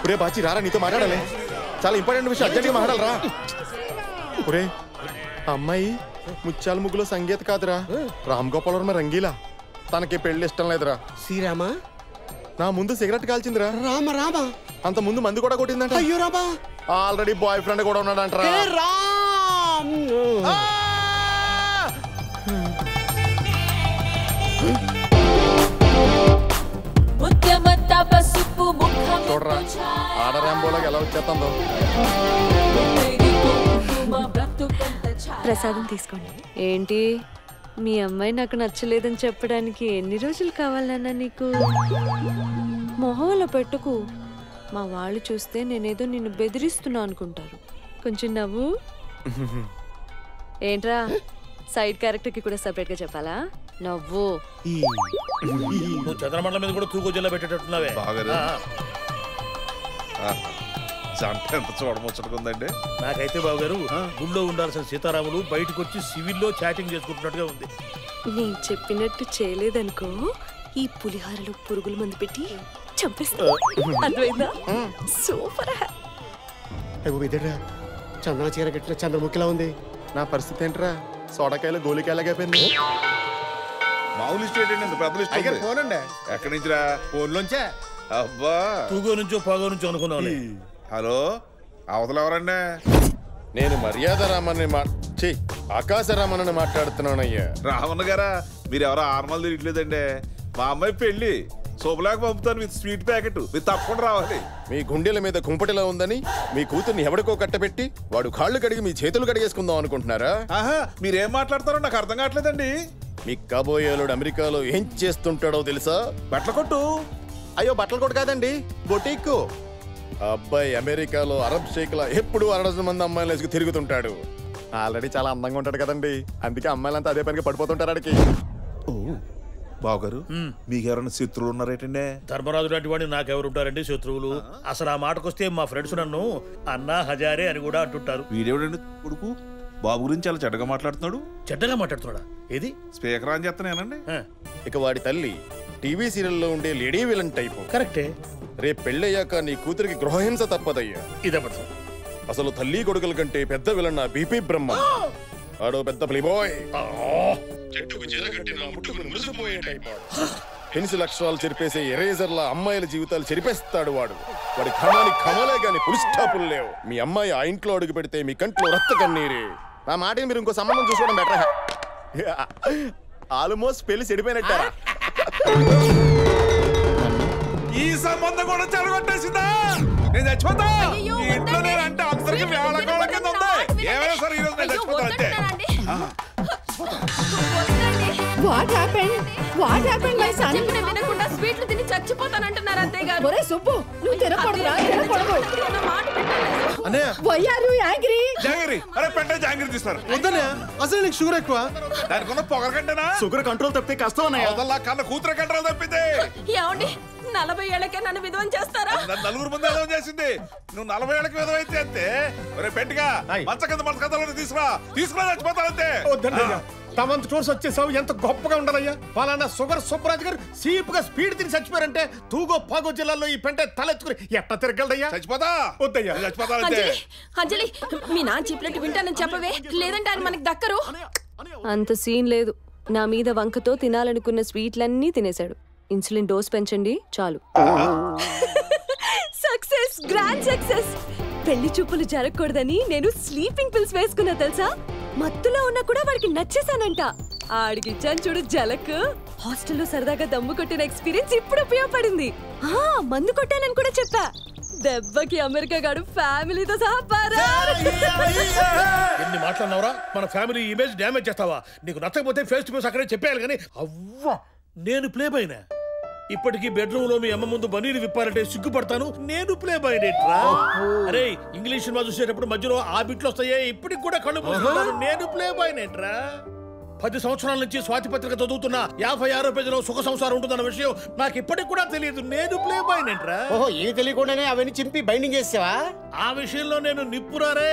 ఒరే బాచి రారా, నీతో మాట్లాడాలి. చాలా ఇంపార్టెంట్ విషయం, అర్జెంట్గా మాట్లాడాలరా. ఒరే అమ్మాయి ముత్యాల ముగ్గులో సంగీత కాదురా, రామ్ గోపాల్ వర్మ రంగీలా. తనకి పెళ్లి ఇష్టం లేదురా. శ్రీరామా నా ముందు సిగరెట్ కాల్చిందిరా. రామ రామ అంత ముందు మందు కూడా కొట్టిందంట. అయ్యో రామా, ఆల్రెడీ బాయ్ ఫ్రెండ్ కూడా ఉన్నాడంటరా. చూడరా ఆడరాంబోలాగా ఎలా వచ్చేస్తుందో. ప్రసాదం తీసుకోండి. ఏంటి మీ అమ్మాయి నాకు నచ్చలేదని చెప్పడానికి ఎన్ని రోజులు కావాలన్నా నీకు? మొహంలో పెట్టుకు, మా వాళ్ళు చూస్తే నేనేదో నిన్ను బెదిరిస్తున్నా అనుకుంటారు. కొంచెం నవ్వు. ఏంట్రా సైడ్ క్యారెక్టర్ కి కూడా సెపరేట్ గా చెప్పాలా? నవ్వు. నువ్వు చంద్రమండలం మీద కూడా తూగు జిల్లా పెట్టేటట్టున్నావే. ఎంత చూడముచ్చటకుందండి. నాకైతే బాబు గారు గుళ్ళో ఉండాల్సిన సీతారాములు బయటకు వచ్చి సివిల్లో చాటింగ్ చేసుకుంటున్నట్టుగా ఉంది. నేను చెప్పినట్టు చేయలేదనుకో, ఈ పులిహారలో పురుగుల మందు పెట్టి చంపేస్తా. అర్థమైందా? సూపర్. చందన చీర గట్ల చంద్రముఖిలా ఉంది. నా పరిస్థితి ఏంట్రా? సోడకాయలు గోలికాయలాగైపోయింది. మామూలు స్టేట్ అండి, పెద్ద లిస్ట్. ఫోనండి. ఎక్కడి నుంచిరా? ఫోన్లోంచా. అబ్బా, తూగో నుంచో పాగో నుంచో అనుకున్నావు. హలో, అవతల ఎవరండి? నేను మర్యాద రామని ఆకాశరామని మాట్లాడుతున్నానయ్యా. రామన్న గారా, మీరు ఎవరో ఆర్మల్ తిరగట్లేదండి. మా అమ్మాయి పెళ్లి శుభలాగా పంపుతాను విత్ స్వీట్ ప్యాకెట్. మీరు తప్పకుండా రావాలి. మీ గుండెల మీద కుంపటిలా ఉందని మీ కూతుర్ని ఎవడికో కట్టబెట్టి వాడు కాళ్ళు కడిగి మీ చేతులు కడిగేసుకుందాం అనుకుంటున్నారా? ఆహా, మీరేం మాట్లాడతారో నాకు అర్థం కావట్లేదండి. మీ కాబోయేలుడు అమెరికాలో ఏం చేస్తుంటాడో తెలుసా? బట్టల కొట్టు. అయ్యో బట్టలు కొట్టు కాదండి, బొటీక్. అబ్బాయి అమెరికాలో అరబ్ షేక్లా ఎప్పుడు 60 మంది అమ్మాయిలు వేసుకు తిరుగుతుంటాడు. ఆల్రెడీ చాలా అందంగా ఉంటాడు కదండి, అందుకే అమ్మాయిలంతా అదే పనికి పడిపోతుంటారు ఆడికి. బావగారు, మీకెవరైనా శత్రువులు ఉన్నారేటండి? ధర్మరాజు లాంటి వాడిని నాకెవరుంటారండి శత్రువులు? అసలు ఆ మాటకొస్తే మా ఫ్రెండ్స్ నన్ను అన్నా హజారే అని కూడా అంటుంటారు. వీడేవిడండి కొడుకు బాబు గురించి చాలా చెడ్డగా మాట్లాడుతున్నాడు. చెడ్డగా మాట్లాడుతున్నాడా? ఏది స్పీకర్ అని చెప్తానేనండి. ఇక వాడి తల్లి టీవీ సీరియల్లో ఉండే లేడీ విలన్ టైపు. కరెక్టే. రేపు పెళ్ళయ్యాక నీ కూతురికి గృహహింస తప్పదయ్యా. ఇదపడు. అసలు తల్లి కొడుకుల కంటే పెద్ద విలన్ నా బీపీ బ్రహ్మ. ఆడో పెద్ద ప్లేబాయ్. పెన్సిల్ అక్షరాలు చెరిపేసే ఎరేజర్లా అమ్మాయిల జీవితాలు చెరిపేస్తాడు వాడు. వాడి ఖమాని ఖమలే గాని పులి స్టాపులు లేవు. మీ అమ్మాయి ఆ ఇంట్లో అడుగు పెడితే మీ కంట్లో రక్త కన్నీరే. నా మాటని మీరు ఇంకో సంబంధం చూసుకోవడం బెటర్. ఆల్మోస్ట్ పెళ్లి చెడిపోయినట్టారా? ఈ సంబంధం కూడా చెడగొట్టేసిందా? నేను చచ్చిపోతా. ఇంట్లో నేనంటే అందరికి వేళకోళ కింద ఉంది. ఏమైనా సరే ఈ రోజు నేను చచ్చిపోతా అంతే. What happened? What happened, my son? చెప్పిన వినకుండా స్వీట్లు తిని చచ్చిపోతానంటున్నారు అత్తయ్య గారు. ఒరే సుబ్బు, నువ్వు తినకూడదురా, తినకూడదు. అన్నయ్య, Why are you angry? జాంగిరి, అరే పెట్టే జాంగిరి తీస్తారు. వద్దన్నయ్య, అసలు నీకు షుగర్ ఎక్కువ. దానికి ఉన్న పొగర కంటేనా? షుగర్ కంట్రోల్ తప్పితే కష్టం అన్నయ్య. అవతల కన్న కూతురు కంట్రోల్ తప్పింది. ఏమండి 40 ఏళ్లకే నన్ను విధవం చేస్తారా? నలుగురు ముందు విధవం చేసింది. నువ్వు 40 ఏళ్ళకి విధవ అయితే అంతే. ఒరే పెట్టిగా మంచ కింద మంచ కథలో తీసుకురా చచ్చిపోతానంతే. వద్దన్నయ్య, తమంత టూర్స్ వచ్చేసావు, ఎంత గొప్పగా ఉండాలయ్యా. పలానా షుగర్ సుబ్బరాజు గారు సీప్ గా స్పీడ్ తిని చచ్చిపోయారంటే తూగో పాగో జిల్లాలో ఈ పెంట తలెత్తుకుని ఎట్లా తిరగలదయ్యా? చచ్చిపోతా. వద్దయ్యా, చచ్చిపోతానంతే. అంజలి, మీ నాన్న చెప్పినట్టు వింటానని చెప్పవే, లేదంటే ఆయన మనకి దక్కరు. అంత సీన్ లేదు. నా మీద వంకతో తినాలనుకున్న స్వీట్లన్నీ తినేశాడు. ఇన్సులిన్ డోస్ పెంచండి చాలు. Success, grand success. పెళ్లి చూపులు జరగకూడదని నేను స్లీపింగ్ పిల్స్ వేసుకున్నా తెలుసా? మత్తులో ఉన్నా కూడా వాడికి నచ్చేసానంట. ఆడికి ఇచ్చాను చూడు జలక్. హాస్టల్లో సరదాగా దమ్ము కొట్టిన ఎక్స్పీరియన్స్ ఇప్పుడు ఉపయోగపడింది. మందు కొట్టానని కూడా చెప్పా. దెబ్బకి అమెరికా గాడు ఫ్యామిలీతో సహా పారా. ఎన్ని మాట్లాడినవరా? మన ఫ్యామిలీ ఇమేజ్ డ్యామేజ్ చేస్తావా? నీకు నచ్చకపోతే ఫేస్ టు ఫేస్ అక్కడే చెప్పేయాలి కానీ అవ్వా నేను ప్లే బాయ్నా? ఇప్పటికీ బెడ్రూమ్ లో మీ అమ్మ ముందు బనీరు విప్పారంటే సిగ్గుపడతాను. నేను ప్లే బాయ్ నేట్రా. అరే ఇంగ్లీష్ సినిమా చూసేటప్పుడు మధ్యలో ఆ బిట్లు వస్తాయే, ఇప్పటికి కూడా కళ్ళు మూసుకుంటాను. నేను ప్లే బాయ్ నేట్రా. 10 సంవత్సరాల నుంచి స్వాతి పత్రిక చదువుతున్నా 56 పేజీలో సుఖ సంసారం ఉంటుందన్న విషయం నాకు ఇప్పటికి కూడా తెలియదు. నేను ప్లే బాయ్ నంట్రా. ఓహో, ఏమి తెలియకుండానే అవన్నీ చింపి బైండింగ్ చేసావా? ఆ విషయంలో నేను నిప్పురారే.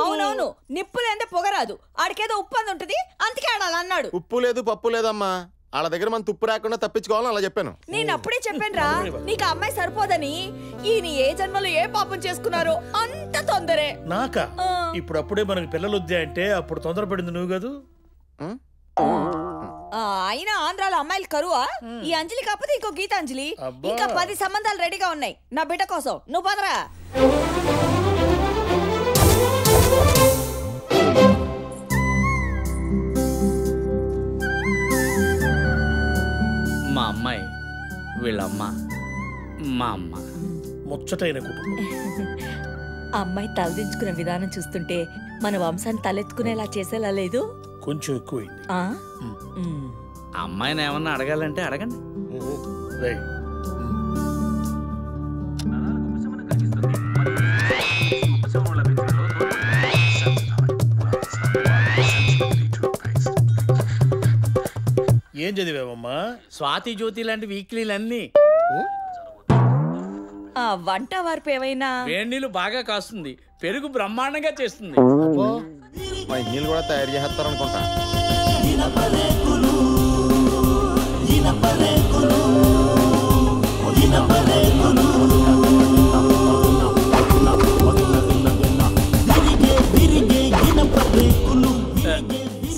అవునవును, నిప్పు లేదే పొగరాదు. ఆడికేదో ఉప్పు అని ఉంటది, అందుకే ఆడాలన్నాడు. ఉప్పు లేదు పప్పు లేదమ్మా, వాళ్ళ దగ్గర మనం తుప్పు రాకుండా తప్పించుకోవాలని అలా చెప్పాను. నేను అప్పుడే చెప్పానురా, నీకు ఆ అమ్మాయి సరిపోదని. ఈయన ఏ జన్మలో ఏ పాపం చేసుకున్నారో అంత తొందరే. నాకా? ఇప్పుడు అప్పుడే మనకి పిల్లలు వద్దే అంటే అప్పుడు తొందరపడింది నువ్వు కాదు. అయినా ఆంధ్రాలో అమ్మాయిలు కరువా? ఈ అంజలి కాకపోతే ఇంకో గీతాంజలి. ఇంకా 10 సంబంధాలు రెడీగా ఉన్నాయి నా బిడ్డ కోసం. నువ్వు పదరా. మా అమ్మాయి, వీళ్ళమ్మ, మా అమ్మ. ముచ్చటైన కుటుంబం. అమ్మాయి తలదించుకునే విధానం చూస్తుంటే మన వంశాన్ని తలెత్తుకునేలా చేసేలా లేదు? కొంచెం ఎక్కువైంది. అమ్మాయిని ఏమన్నా అడగాలంటే అడగండి. ఏం చదివావమ్మా? స్వాతి జ్యోతి లాంటి వీక్లీలన్నీ. వంట వార్పు ఏమైనా? వేడి నీళ్ళు బాగా కాస్తుంది, పెరుగు బ్రహ్మాండంగా చేస్తుంది. నీళ్ళు కూడా తయారు చేస్తారు అనుకుంటా.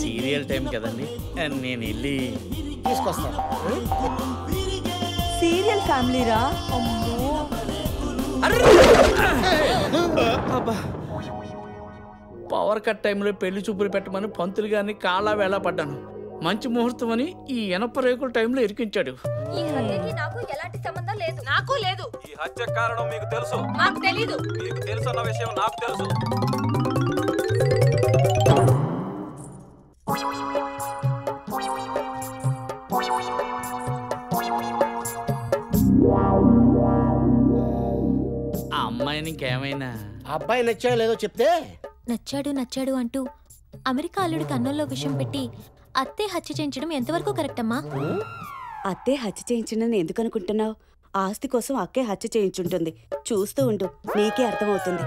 సీరియల్ టైం కదండి, నేను వెళ్ళి తీసుకొస్తాను. సీరియల్ ఫ్యామిలీరా. పవర్ కట్ టైంలో పెళ్లి చూపులు పెట్టమని పంతులు గారిని కాళ్ళ వేళ పడ్డాను. మంచి ముహూర్తం అని ఈ ఎనప రేకుల టైంలో ఇరికించాడు. ఈ హత్యకి నాకు ఎలాంటి సంబంధం లేదు. నాకు లేదు. ఈ హత్య కారణం మీకు తెలుసు? నాకు తెలీదు. మీకు తెలుసన్న విషయం నాకు తెలుసు. ఆ అమ్మాయిని ఇంకేమైనా? అబ్బాయి నచ్చాడో లేదో చెప్తే. నచ్చాడు అంటూ అమెరికా అల్లుడికి అన్నంలో విషయం పెట్టి అత్తే హత్య చేయించడం ఎంతవరకు కరెక్ట్ అమ్మా? అత్తే హత్య చేయించిందని ఎందుకు అనుకుంటున్నావు? ఆస్తి కోసం అక్కే హత్య చేయించుంటుంది. చూస్తూ ఉండు, నీకే అర్థమవుతుంది.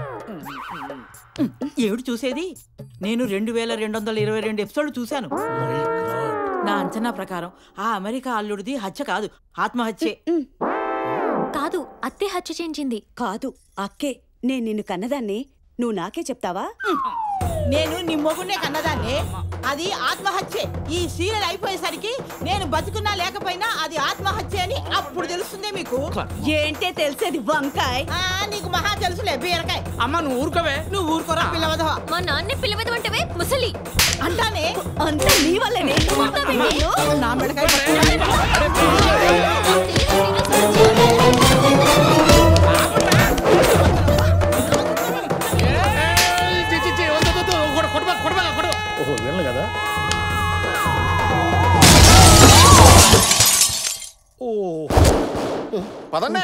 ఏమిటి చూసేది? నేను 2222 ఎపిసోడ్లు చూశాను. నా అంచనా ప్రకారం ఆ అమెరికా అల్లుడిది హత్య కాదు, ఆత్మహత్యే. కాదు, అత్తే హత్య చేయించింది. కాదు, అక్కే. నేను నిన్ను కన్నదాన్ని, నువ్వు నాకే చెప్తావా? నేను నీ మొగున్నే కన్నదాన్ని, అది ఆత్మహత్యే. ఈ సీరియల్ అయిపోయేసరికి నేను బతుకున్నా లేకపోయినా అది ఆత్మహత్య అని అప్పుడు తెలుస్తుంది మీకు. ఏంటే తెలిసేది వంకాయ్? నీకు మహా తెలుసులే బీరకాయ. అమ్మ నువ్వు ఊరుకోవే. నువ్వు ఊరుకోరా పిల్లవదవా. మా నాన్నే పిల్లవదవంటవే ముసలి. అంటానే అంతా నీ వల్లనే. నా మెడకాయ కదా. పదండి.